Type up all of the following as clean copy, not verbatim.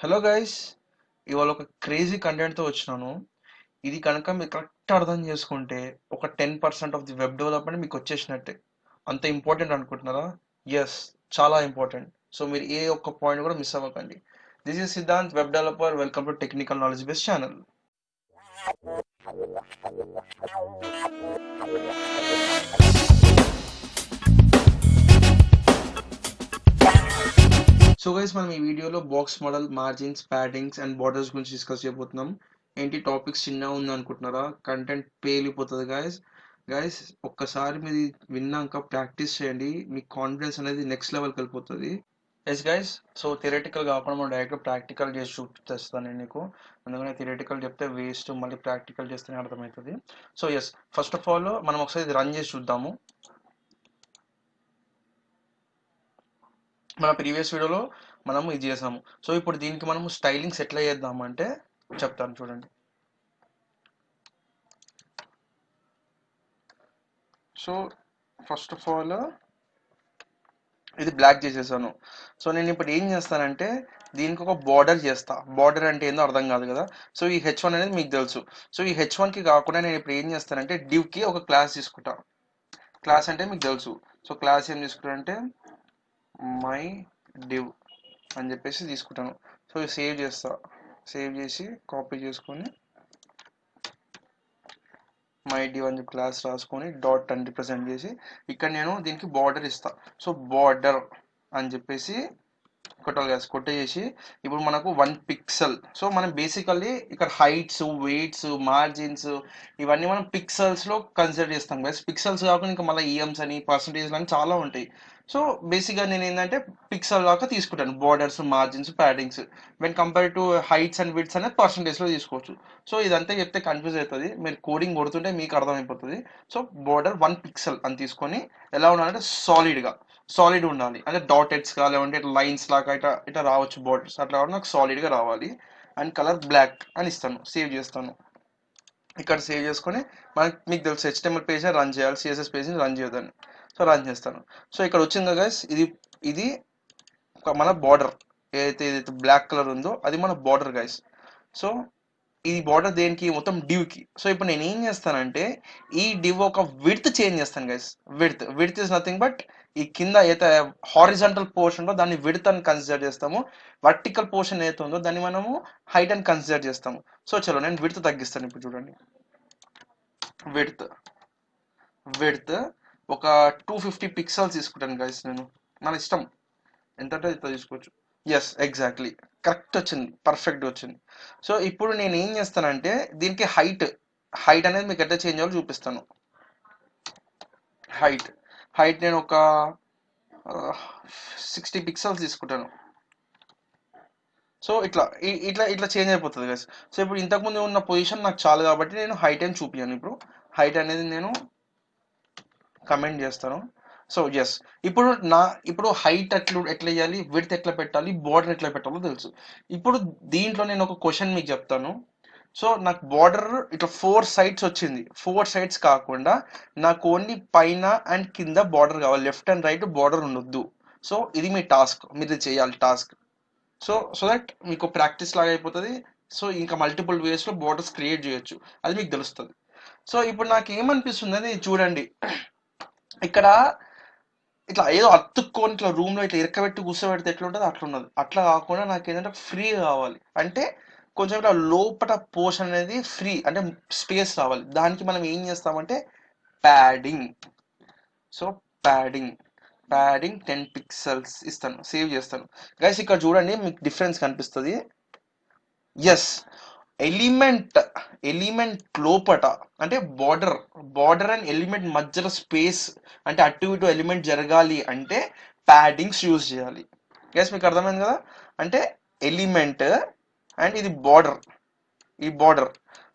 Hello guys, ఇవాళ ఒక crazy కంటెంట్తో వచ్చినాను. ఇది కనుక మీరు కరెక్ట్ అర్థం చేసుకుంటే ఒక 10% ఆఫ్ ది వెబ్ డెవలప్మెంట్ మీకు వచ్చేసినట్టే. అంత ఇంపార్టెంట్ అనుకుంటున్నారా? ఎస్, చాలా ఇంపార్టెంట్. సో మీరు ఏ ఒక్క పాయింట్ కూడా మిస్ అవ్వకండి. This is Siddhant, web developer. Welcome to technical knowledge base channel. So guys, మనం ఈ వీడియోలో box model, margins, paddings and borders గురించి డిస్కస్ చేయబోతున్నాం. ఏంటి టాపిక్స్ చిన్నగా ఉంది అనుకుంటున్నారా? Content పేలిపోతుంది guys. గైస్, ఒక్కసారి మీరు విన్నాక ప్రాక్టీస్ చేయండి, మీ కాన్ఫిడెన్స్ అనేది నెక్స్ట్ లెవెల్కి వెళ్ళిపోతుంది. ఎస్ గైస్, సో థియరటికల్ కాకుండా మనం డైరెక్ట్ ప్రాక్టికల్ చేసి చూపిస్తాను నేను నీకు. అందుకని థియరటికల్ చెప్తే వేస్ట్, మళ్ళీ ప్రాక్టికల్ చేస్తేనే అర్థమవుతుంది. So yes, first of all మనం ఒకసారి ఇది రన్ చేసి చూద్దాము. మన ప్రీవియస్ వీడియోలో మనము ఇది చేసాము. సో ఇప్పుడు దీనికి మనము స్టైలింగ్స్ ఎట్లా చేద్దామంటే చెప్తాను చూడండి. సో ఫస్ట్ ఆఫ్ ఆల్ ఇది బ్లాక్ చేసేసాను. సో నేను ఇప్పుడు ఏం చేస్తానంటే దీనికి ఒక బార్డర్ చేస్తా. బార్డర్ అంటే ఏందో అర్థం కాదు కదా. సో ఈ హెచ్1 అనేది మీకు తెలుసు. సో ఈ హెచ్1కి కాకుండా నేను ఇప్పుడు ఏం చేస్తానంటే డివ్కి ఒక క్లాస్ తీసుకుంటా. క్లాస్ అంటే మీకు తెలుసు. సో క్లాస్ ఏం తీసుకుంటానంటే మై డివ్ అని చెప్పేసి తీసుకుంటాను. సో సేవ్ చేస్తా. సేవ్ చేసి కాపీ చేసుకొని మై డివ్ అని చెప్పి క్లాస్ రాసుకొని డాట్ అని రిప్రజెంట్ చేసి ఇక్కడ నేను దీనికి బార్డర్ ఇస్తా. సో బార్డర్ అని చెప్పేసి కొట్టేసి ఇప్పుడు మనకు 1 పిక్సెల్. సో మనం బేసికల్లీ ఇక్కడ హైట్స్, వెయిట్స్, మార్జిన్స్ ఇవన్నీ మనం పిక్సెల్స్లో కన్సిడర్ చేస్తాం కదా. పిక్సెల్స్ కాకుండా ఇంకా మళ్ళీ ఈఎమ్స్ అని, పర్సంటేజ్ అని చాలా ఉంటాయి. సో బేసిక్గా నేను ఏంటంటే పిక్సెల్ దాకా తీసుకుంటాను. Borders, margins, paddings when compare to heights and widths అనేది పర్సంటేజ్లో తీసుకోవచ్చు. సో ఇదంతా చెప్తే కన్ఫ్యూజ్ అవుతుంది, మీరు కోడింగ్ కొడుతుంటే మీకు అర్థమైపోతుంది. సో బార్డర్ 1 పిక్సెల్ అని తీసుకొని ఎలా ఉండాలంటే సాలిడ్ ఉండాలి. అంటే డాటెడ్స్ గా లేదంటే ఇట్లా లైన్స్ లాగా ఇట్లా ఇట్లా రావచ్చు బోర్డర్స్. అట్లా కాకుండా నాకు సాలిడ్ గా రావాలి. అండ్ కలర్ బ్లాక్ అని ఇస్తాను. సేవ్ చేస్తాను. ఇక్కడ సేవ్ చేసుకొని మీకు తెలుసు హెచ్టిఎంఎల్ పేజ్ రన్ చేయాలి, సిఎస్ఎస్ పేజ్ని రన్ చేయదని. సో రన్ చేస్తాను. సో ఇక్కడ వచ్చింది కదా గైస్, ఇది మన బార్డర్. ఏదైతే బ్లాక్ కలర్ ఉందో అది మన బార్డర్ గైస్. సో ఈ బార్డర్ దేనికి? మొత్తం డివ్కి. సో ఇప్పుడు నేను ఏం చేస్తానంటే ఈ డివ్ ఒక విడ్త్ చేంజ్ చేస్తాను guys. Width is nothing but ఈ కింద అయితే హారిజాంటల్ పోర్షన్ ఉందో దాన్ని విడ్త్ అని కన్సిడర్ చేస్తాము. వర్టికల్ పోర్షన్ ఏదైతే ఉందో దాన్ని మనము హైట్ అని కన్సిడర్ చేస్తాము. సో చలో నేను విడ్త్ తగ్గిస్తాను. ఇప్పుడు చూడండి, విడ్త్ విడ్త్ ఒక 250 పిక్సెల్స్ తీసుకుంటాను గైస్. నేను మన ఇష్టం ఎంత అంటే ఇంత తీసుకోవచ్చు. ఎస్, ఎగ్జాక్ట్లీ కరెక్ట్ వచ్చింది, పర్ఫెక్ట్ వచ్చింది. సో ఇప్పుడు నేను ఏం చేస్తానంటే దీనికి హైట్ అనేది మీకు ఎట్లా చేంజ్ అవ్వాలో చూపిస్తాను. హైట్ హైట్ నేను ఒక 60 పిక్సెల్స్ తీసుకుంటాను. సో ఇట్లా చేంజ్ అయిపోతుంది కదా. సో ఇప్పుడు ఇంతకుముందు ఉన్న పొజిషన్ నాకు చాలు కాబట్టి నేను హైట్ అని చూపించాను. ఇప్పుడు హైట్ అనేది నేను కమెంట్ చేస్తాను. సో ఎస్, ఇప్పుడు హైట్ ఎట్లా చేయాలి, విడ్త్ ఎట్లా పెట్టాలి, బార్డర్ ఎట్లా పెట్టాలో తెలుసు. ఇప్పుడు దీంట్లో నేను ఒక క్వశ్చన్ మీకు చెప్తాను. సో నాకు బార్డర్ ఇట్లా 4 సైడ్స్ వచ్చింది. 4 సైడ్స్ కాకుండా నాకు ఓన్లీ పైన అండ్ కింద బార్డర్ కావాలి. లెఫ్ట్ అండ్ రైట్ బార్డర్ ఉండొద్దు. సో ఇది మీ టాస్క్, మీరు చేయాలి టాస్క్. సో దట్ మీకు ప్రాక్టీస్ లాగా అయిపోతుంది. సో ఇంకా మల్టిపుల్ వేస్లో బార్డర్స్ క్రియేట్ చేయొచ్చు, అది మీకు తెలుస్తుంది. సో ఇప్పుడు నాకు ఏమనిపిస్తుంది అది చూడండి. ఇక్కడ ఇట్లా ఏదో అతుక్కొని ఇట్లా రూమ్ లో ఇట్లా ఇరకబెట్టి కూర్చోబెడితే ఎట్లా ఉంటుంది అట్లా ఉన్నది. అట్లా కాకుండా నాకు ఏంటంటే ఫ్రీ కావాలి. అంటే కొంచెం ఇట్లా లోపల పోర్షన్ అనేది ఫ్రీ, అంటే స్పేస్ రావాలి. దానికి మనం ఏం చేస్తామంటే padding. So padding padding 10 pixels ఇస్తాను. సేవ్ చేస్తాను. గైస్ ఇక్కడ చూడండి, మీకు డిఫరెన్స్ కనిపిస్తుంది. ఎస్, ఎలిమెంట్ ఎలిమెంట్ లోపట అంటే బార్డర్ అండ్ ఎలిమెంట్ మధ్యలో స్పేస్, అంటే అటు ఇటు ఎలిమెంట్ జరగాలి అంటే ప్యాడింగ్స్ యూజ్ చేయాలి. గైస్ మీకు అర్థమైంది కదా. అంటే ఎలిమెంట్ అండ్ ఇది బార్డర్, ఈ బార్డర్.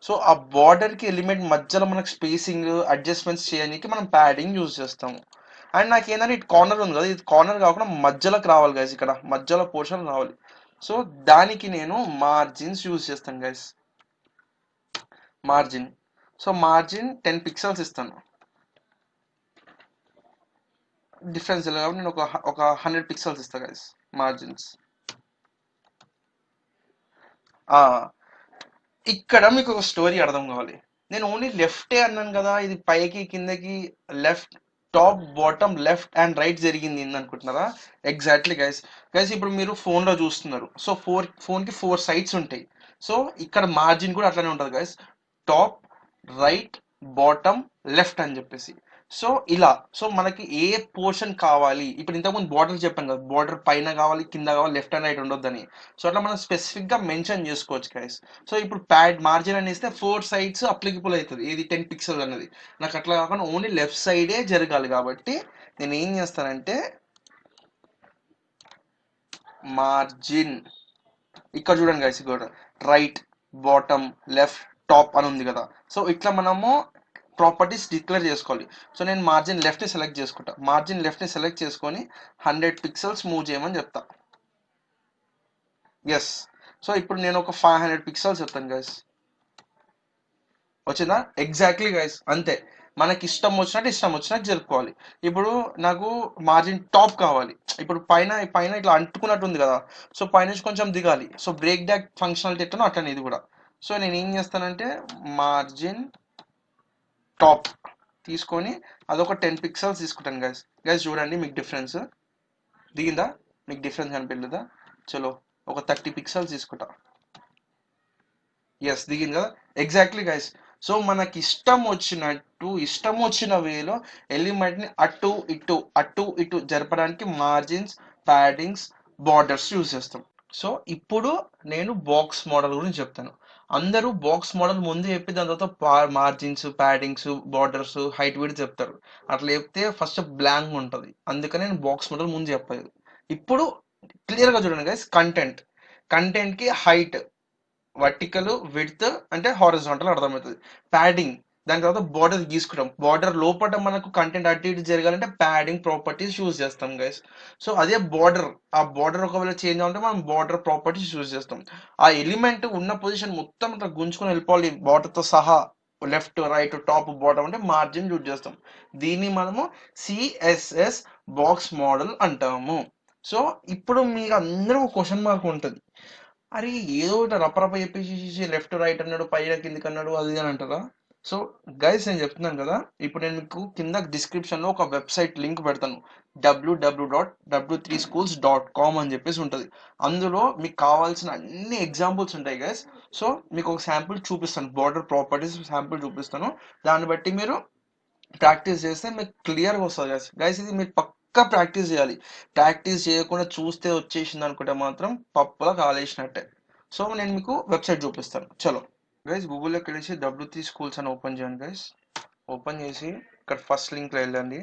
సో ఆ బార్డర్ కి ఎలిమెంట్ మధ్యలో మనకు స్పేసింగ్ అడ్జస్ట్మెంట్స్ చేయడానికి మనం ప్యాడింగ్ యూజ్ చేస్తాము. అండ్ నాకు ఏంటంటే ఇటు కార్నర్ ఉంది కదా, ఇది కార్నర్ కాకుండా మధ్యలోకి రావాలి గైస్, ఇక్కడ మధ్యలో పోర్షన్ రావాలి. సో దానికి నేను మార్జిన్స్ యూజ్ చేస్తాను guys. Margin so margin 10 pixels ఇస్తాను. డిఫరెన్స్ కాబట్టి నేను ఒక 100 పిక్సెల్స్ ఇస్తాను గైస్ మార్జిన్స్. ఆ ఇక్కడ మీకు ఒక స్టోరీ అర్థం కావాలి. నేను ఓన్లీ లెఫ్టే అన్నాను కదా, ఇది పైకి కిందకి left top bottom left and right జరిగింది అనుకుంటున్నారా? Exactly guys. గైస్ ఇప్పుడు మీరు phone లో చూస్తున్నారు. సో ఫోన్ కి 4 సైడ్స్ ఉంటాయి. సో ఇక్కడ మార్జిన్ కూడా అట్లానే ఉంటుంది guys. Top, right, bottom, left అని చెప్పేసి. సో ఇలా, సో మనకి ఏ పోర్షన్ కావాలి, ఇప్పుడు ఇంతకుముందు బార్డర్ చెప్పాను కదా, బార్డర్ పైన కావాలి, కింద కావాలి, లెఫ్ట్ అండ్ రైట్ ఉండొద్దని. సో అట్లా మనం స్పెసిఫిక్ గా మెన్షన్ చేసుకోవచ్చు గైస్. సో ఇప్పుడు ప్యాడ్ మార్జిన్ అని ఇస్తే 4 సైడ్స్ అప్లికబుల్ అవుతుంది, ఇది 10 పిక్సెల్ అనేది. నాకు అట్లా కాకుండా ఓన్లీ లెఫ్ట్ సైడే జరగాలి కాబట్టి నేను ఏం చేస్తానంటే మార్జిన్, ఇక్కడ చూడండి గైస్, ఇక్కడ రైట్, బాటమ్, లెఫ్ట్, టాప్ అని ఉంది కదా. సో ఇట్లా మనము ప్రాపర్టీస్ డిక్లేర్ చేసుకోవాలి. సో నేను మార్జిన్ లెఫ్ట్ ని సెలెక్ట్ చేసుకుంటా. మార్జిన్ లెఫ్ట్ ని సెలెక్ట్ చేసుకొని 100 పిక్సెల్స్ మూవ్ చేయమని చెప్తా. ఎస్. సో ఇప్పుడు నేను ఒక 500 పిక్సెల్స్ చెప్తాను గైస్. వచ్చిందా? ఎగ్జాక్ట్లీ గైస్, అంతే. మనకి ఇష్టం వచ్చినట్టు జరుపుకోవాలి. ఇప్పుడు నాకు మార్జిన్ టాప్ కావాలి. ఇప్పుడు పైన పైన ఇట్లా అంటుకున్నట్టు ఉంది కదా, సో పైనుంచి కొంచెం దిగాలి. సో బ్రేక్ డాక్ ఫంక్షనాలిటీ ఎట్లనో అట్లనే ఇది కూడా. సో నేను ఏం చేస్తానంటే మార్జిన్ టాప్ తీసుకొని అదొక 10 పిక్సెల్స్ తీసుకుంటాను గైస్. గైస్ చూడండి మీకు డిఫరెన్స్ దిగిందా? మీకు డిఫరెన్స్ కనిపించలేదా? చలో ఒక 30 పిక్సెల్స్ తీసుకుంటా. ఎస్, దిగింది కదా. Exactly guys. సో మనకి ఇష్టం వచ్చిన వేలో ఎలిమెంట్ ని అటు ఇటు జరపడానికి మార్జిన్స్, ప్యాడింగ్స్, బార్డర్స్ యూజ్ చేస్తాం. సో ఇప్పుడు నేను బాక్స్ మోడల్ గురించి చెప్తాను. అందరూ బాక్స్ మోడల్ ముందు చెప్పి దాని తర్వాత margins, paddings, borders, height width చెప్తారు. అట్లా చెప్తే ఫస్ట్ బ్లాంక్ ఉంటుంది, అందుకని నేను బాక్స్ మోడల్ ముందు చెప్పలేదు. ఇప్పుడు క్లియర్ గా చూడండి గైస్. కంటెంట్ కి హైట్ వర్టికల్, విడ్త్ అంటే హారిజాంటల్ అర్థమవుతుంది. ప్యాడింగ్, దాని తర్వాత బార్డర్ గీసుకుంటాం. బార్డర్ లోపల మనకు కంటెంట్ అటు ఇటు జరగాలంటే ప్యాడింగ్ ప్రాపర్టీస్ యూజ్ చేస్తాం గైస్. సో అదే బార్డర్, ఆ బార్డర్ ఒకవేళ చేంజ్ అవ్వాలంటే మనం బార్డర్ ప్రాపర్టీస్ యూజ్ చేస్తాం. ఆ ఎలిమెంట్ ఉన్న పొజిషన్ మొత్తం ఇట్లా గుంజుకొని వెళ్ళిపోవాలి బార్డర్ తో సహా, లెఫ్ట్, రైట్, టాప్, బాటమ్ అంటే మార్జిన్ యూజ్ చేస్తాం. దీన్ని మనము సిఎస్ఎస్ బాక్స్ మోడల్ అంటాము. సో ఇప్పుడు మీకు అందరూ క్వశ్చన్ మార్క్ ఉంటుంది, అరే ఏదో ఒకటి రపరప చెప్పేసి లెఫ్ట్ రైట్ అన్నాడు, పైన కిందికి అన్నాడు, అది ఇది అని అంటారా? సో గైస్ నేను చెప్తున్నాను కదా, ఇప్పుడు నేను మీకు కింద డిస్క్రిప్షన్ లో ఒక వెబ్సైట్ లింక్ పెడతాను. www.w3schools.com అని చెప్పేసి ఉంటుంది. అందులో మీకు కావాల్సిన అన్ని ఎగ్జాంపుల్స్ ఉంటాయి గైస్. సో మీకు ఒక శాంపుల్ చూపిస్తాను, బార్డర్ ప్రాపర్టీస్ శాంపుల్ చూపిస్తాను. దాన్ని బట్టి మీరు ప్రాక్టీస్ చేస్తే మీకు క్లియర్గా వస్తుంది గైస్. గైస్ ఇది మీరు పక్కా ప్రాక్టీస్ చేయాలి. ప్రాక్టీస్ చేయకుండా చూస్తే వచ్చేసింది అనుకుంటే మాత్రం పప్పులా కాలేసినట్టే. సో నేను మీకు వెబ్సైట్ చూపిస్తాను, చలో గైస్. గూగుల్లోకి వెళ్ళేసి W3 schools అని ఓపెన్ చేయండి గైస్. ఓపెన్ చేసి ఇక్కడ ఫస్ట్ లింక్లో వెళ్ళండి.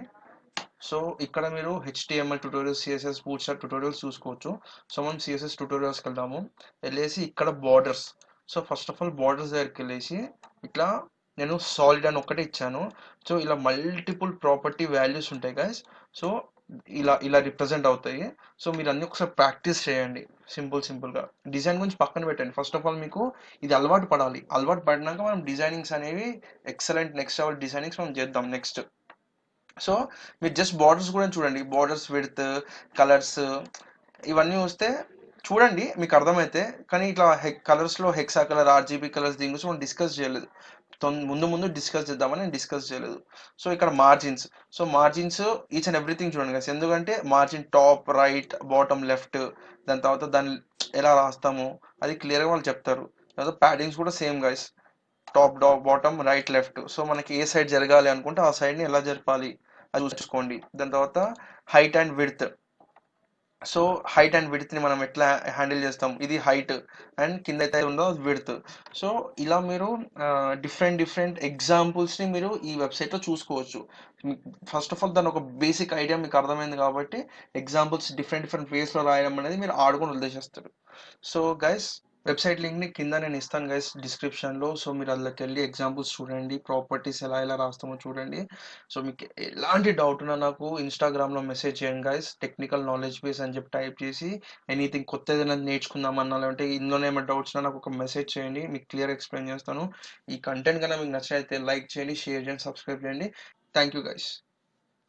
సో ఇక్కడ మీరు HTML tutorials, CSS boot strap tutorials చూసుకోవచ్చు. సో మనం CSS ట్యూటోరియల్స్కి వెళ్దాము. వెళ్ళేసి ఇక్కడ borders. So first of all borders దగ్గరికి వెళ్ళేసి ఇట్లా నేను సాలిడ్ అని ఒక్కటే ఇచ్చాను. సో ఇలా మల్టిపుల్ ప్రాపర్టీ వాల్యూస్ ఉంటాయి గైస్. సో ఇలా ఇలా రిప్రజెంట్ అవుతాయి. సో మీరు అన్ని ఒకసారి ప్రాక్టీస్ చేయండి. సింపుల్గా డిజైన్ గురించి పక్కన పెట్టండి. ఫస్ట్ ఆఫ్ ఆల్ మీకు ఇది అలవాటు పడాలి. అలవాటు పడినాక మనం డిజైనింగ్స్ అనేవి ఎక్సలెంట్ నెక్స్ట్ లెవెల్ డిజైనింగ్స్ మనం చేద్దాం నెక్స్ట్. సో మీరు జస్ట్ బార్డర్స్ కూడా చూడండి, బార్డర్స్ విడ్త్, కలర్స్ ఇవన్నీ వస్తే చూడండి మీకు అర్థమైతే. కానీ ఇట్లా కలర్స్లో హెక్సా కలర్, RGB కలర్స్ దీని గురించి మనం డిస్కస్ చేయలేదు. ముందు డిస్కస్ చేద్దామని నేను డిస్కస్ చేయలేదు. సో ఇక్కడ margins. So margins each and everything చూడండి గైస్. ఎందుకంటే margin top, right, bottom, left, దాని తర్వాత దాన్ని ఎలా రాస్తాము అది క్లియర్గా వాళ్ళు చెప్తారు. తర్వాత ప్యాడింగ్స్ కూడా same guys, top, bottom, right, left. So మనకి ఏ సైడ్ జరగాలి అనుకుంటే ఆ సైడ్ని ఎలా జరపాలి అది చూసుకోండి. దాని తర్వాత height and width. So height and width ని మనం ఎట్లా హ్యాండిల్ చేస్తాం, ఇది హైట్ అండ్ కింద అయితే ఉందో విడ్త్. సో ఇలా మీరు డిఫరెంట్ ఎగ్జాంపుల్స్ ని మీరు ఈ వెబ్సైట్ లో చూసుకోవచ్చు. ఫస్ట్ ఆఫ్ ఆల్ దాని ఒక బేసిక్ ఐడియా మీకు అర్థమైంది కాబట్టి ఎగ్జాంపుల్స్ డిఫరెంట్ వేస్ లో రాయడం అనేది మీరు ఆడుకొని వదిలేసేస్తారు. సో గైస్ వెబ్సైట్ లింక్ ని కింద నేను ఇస్తాను గైస్ డిస్క్రిప్షన్ లో. సో మీరు అందులోకి వెళ్ళి ఎగ్జాంపుల్స్ చూడండి, ప్రాపర్టీస్ ఎలా రాస్తామో చూడండి. సో మీకు ఎలాంటి డౌట్ ఉన్నా నాకు ఇన్స్టాగ్రామ్ లో మెసేజ్ చేయండి గైస్. టెక్నికల్ నాలెడ్జ్ బేస్ అని చెప్పి టైప్ చేసి ఎనీథింగ్ కొత్త ఏదైనా నేర్చుకుందామన్నా లేదంటే ఇందులోనే ఏమైనా డౌట్స్ ఉన్నా నాకు ఒక మెసేజ్ చేయండి, మీకు క్లియర్ ఎక్స్ప్లెయిన్ చేస్తాను. ఈ కంటెంట్ కన్నా మీకు నచ్చినైతే లైక్ చేయండి, షేర్ చేయండి, సబ్స్క్రైబ్ చేయండి. Thank you guys.